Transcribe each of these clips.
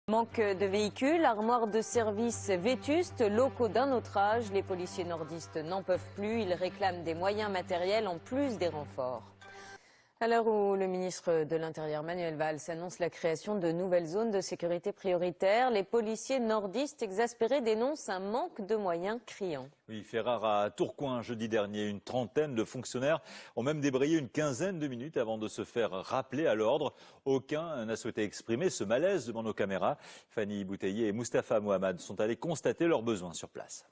Manque de véhicules, armoires de service vétustes, locaux d'un autre âge. Les policiers nordistes n'en peuvent plus. Ils réclament des moyens matériels en plus des renforts. À l'heure où le ministre de l'Intérieur, Manuel Valls, annonce la création de nouvelles zones de sécurité prioritaires, les policiers nordistes exaspérés dénoncent un manque de moyens criant. Oui, fait rare à Tourcoing jeudi dernier. Une trentaine de fonctionnaires ont même débrayé une quinzaine de minutes avant de se faire rappeler à l'ordre. Aucun n'a souhaité exprimer ce malaise devant nos caméras. Fanny Bouteiller et Moustapha Mohamed sont allés constater leurs besoins sur place.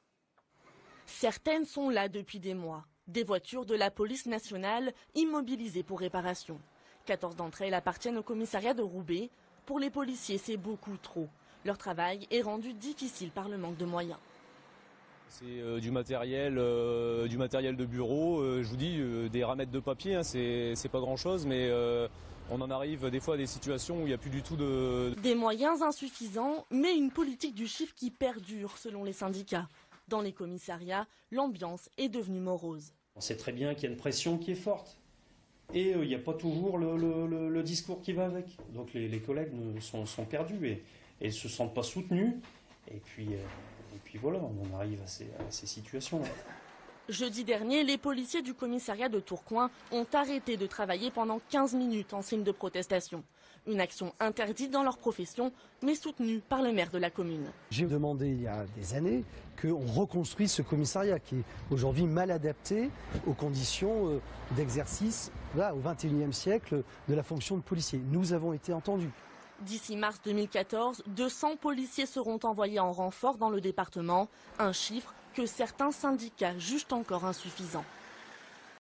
Certaines sont là depuis des mois. Des voitures de la police nationale immobilisées pour réparation. 14 d'entre elles appartiennent au commissariat de Roubaix. Pour les policiers, c'est beaucoup trop. Leur travail est rendu difficile par le manque de moyens. C'est du matériel de bureau, je vous dis, des ramettes de papier, hein, c'est pas grand-chose, mais on en arrive des fois à des situations où il n'y a plus du tout de... Des moyens insuffisants, mais une politique du chiffre qui perdure selon les syndicats. Dans les commissariats, l'ambiance est devenue morose. On sait très bien qu'il y a une pression qui est forte. Et il n'y a pas toujours le discours qui va avec. Donc les collègues sont perdus et ne se sentent pas soutenus. Et puis voilà, on en arrive à ces situations. Jeudi dernier, les policiers du commissariat de Tourcoing ont arrêté de travailler pendant 15 minutes en signe de protestation. Une action interdite dans leur profession, mais soutenue par le maire de la commune. J'ai demandé il y a des années qu'on reconstruise ce commissariat qui est aujourd'hui mal adapté aux conditions d'exercice au XXIe siècle de la fonction de policier. Nous avons été entendus. D'ici mars 2014, 200 policiers seront envoyés en renfort dans le département, un chiffre que certains syndicats jugent encore insuffisant.